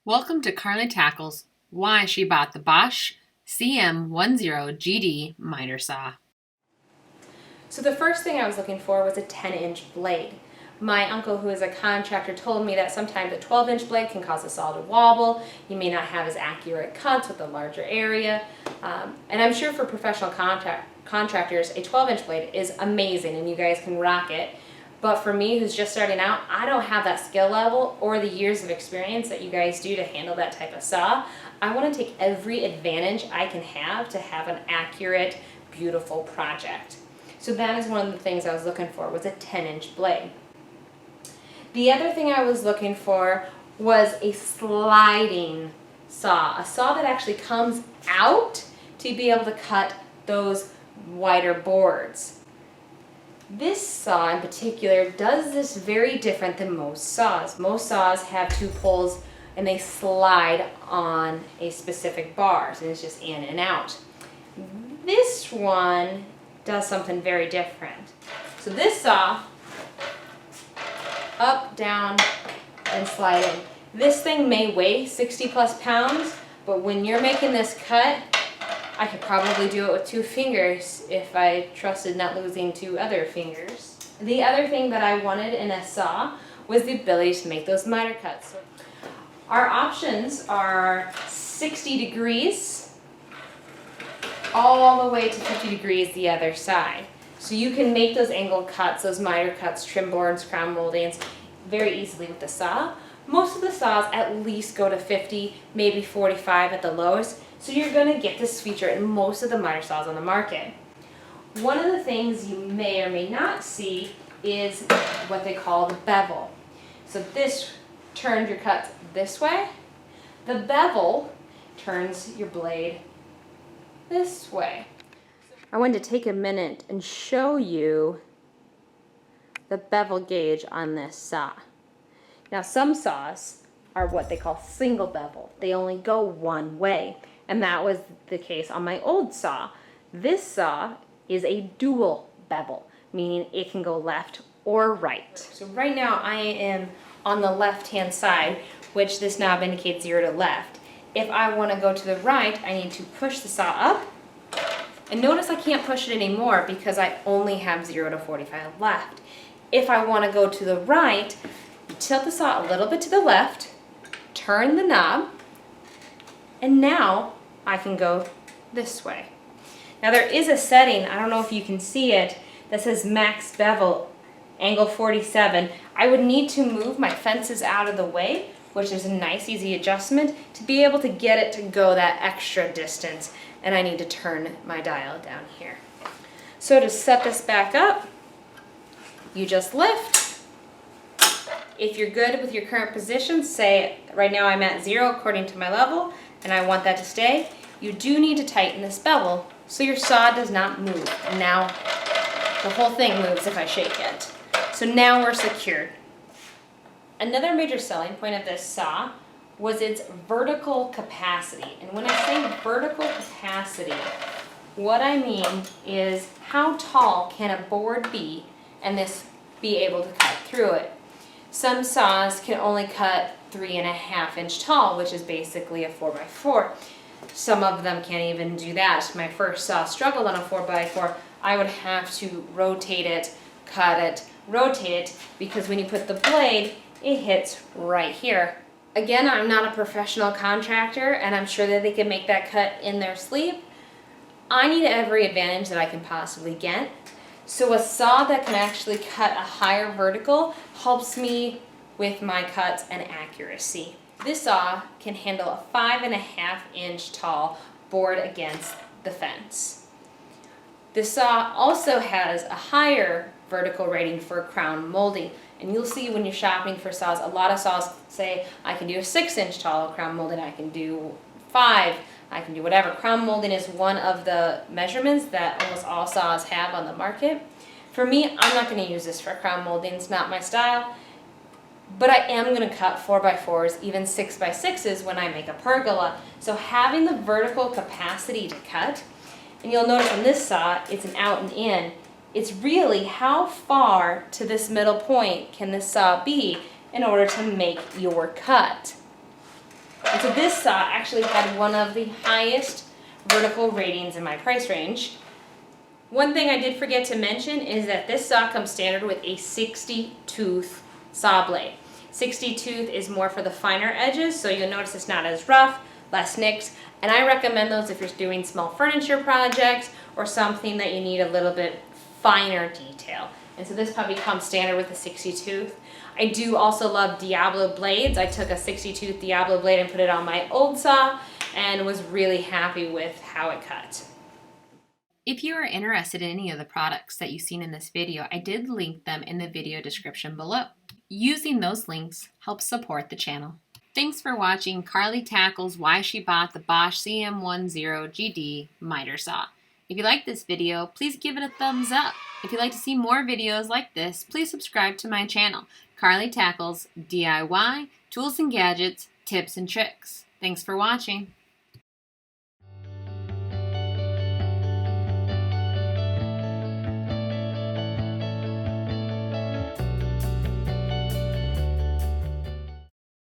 Welcome to Carly Tackles Why She Bought the Bosch CM10GD Miter Saw. So the first thing I was looking for was a 10-inch blade. My uncle, who is a contractor, told me that sometimes a 12-inch blade can cause a saw to wobble. You may not have as accurate cuts with a larger area. And I'm sure for professional contractors, a 12-inch blade is amazing and you guys can rock it. But for me, who's just starting out, I don't have that skill level or the years of experience that you guys do to handle that type of saw. I want to take every advantage I can have to have an accurate, beautiful project. So that is one of the things I was looking for, was a 10-inch blade. The other thing I was looking for was a sliding saw, a saw that actually comes out to be able to cut those wider boards. This saw in particular does this very different than most saws. Most saws have two poles and they slide on a specific bar, so it's just in and out. This one does something very different. So this saw, up, down, and sliding. This thing may weigh 60 plus pounds, but when you're making this cut, I could probably do it with 2 fingers if I trusted not losing 2 other fingers. The other thing that I wanted in a saw was the ability to make those miter cuts. Our options are 60 degrees all the way to 50 degrees the other side. So you can make those angle cuts, those miter cuts, trim boards, crown moldings very easily with the saw. Most of the saws at least go to 50, maybe 45 at the lowest. So you're going to get this feature in most of the miter saws on the market. One of the things you may or may not see is what they call the bevel. So this turns your cuts this way. The bevel turns your blade this way. I wanted to take a minute and show you the bevel gauge on this saw. Now some saws are what they call single bevel. They only go one way. And that was the case on my old saw. This saw is a dual bevel, meaning it can go left or right. So right now I am on the left-hand side, which this knob indicates 0 to left. If I want to go to the right, I need to push the saw up. And notice I can't push it anymore because I only have 0 to 45 left. If I want to go to the right, you tilt the saw a little bit to the left, turn the knob, and now I can go this way. Now there is a setting, I don't know if you can see it, that says max bevel, angle 47. I would need to move my fences out of the way, which is a nice easy adjustment, to be able to get it to go that extra distance. And I need to turn my dial down here. So to set this back up, you just lift. If you're good with your current position, say right now I'm at 0 according to my level, and I want that to stay, you do need to tighten this bevel so your saw does not move. And now the whole thing moves if I shake it. So now we're secured. Another major selling point of this saw was its vertical capacity. And when I say vertical capacity, what I mean is how tall can a board be and this be able to cut through it. Some saws can only cut 3.5 inch tall, which is basically a 4x4. Some of them can't even do that. My first saw struggled on a 4x4. I would have to rotate it, cut it, rotate it, because when you put the blade, it hits right here. Again, I'm not a professional contractor, and I'm sure that they can make that cut in their sleep. I need every advantage that I can possibly get. So a saw that can actually cut a higher vertical helps me with my cuts and accuracy. This saw can handle a 5.5 inch tall board against the fence. The saw also has a higher vertical rating for crown molding. And you'll see when you're shopping for saws, a lot of saws say I can do a 6-inch tall crown molding, I can do 5, I can do whatever. Crown molding is one of the measurements that almost all saws have on the market. For me, I'm not going to use this for crown molding, it's not my style. But I am going to cut 4x4s, even 6x6s when I make a pergola. So having the vertical capacity to cut, and you'll notice on this saw, it's an out and in. It's really how far to this middle point can this saw be in order to make your cut. So this saw actually had one of the highest vertical ratings in my price range. One thing I did forget to mention is that this saw comes standard with a 60 tooth saw blade. 60 tooth is more for the finer edges, so you'll notice it's not as rough, less nicks, and I recommend those if you're doing small furniture projects or something that you need a little bit finer detail. And so this probably comes standard with a 60 tooth. I do also love Diablo blades. I took a 60 tooth Diablo blade and put it on my old saw and was really happy with how it cut. If you are interested in any of the products that you've seen in this video, I did link them in the video description below. Using those links helps support the channel. Thanks for watching Carly Tackles Why She Bought the Bosch CM10GD Miter Saw. If you like this video, please give it a thumbs up. If you'd like to see more videos like this, please subscribe to my channel, Carly Tackles DIY, Tools and Gadgets, Tips and Tricks. Thanks for watching.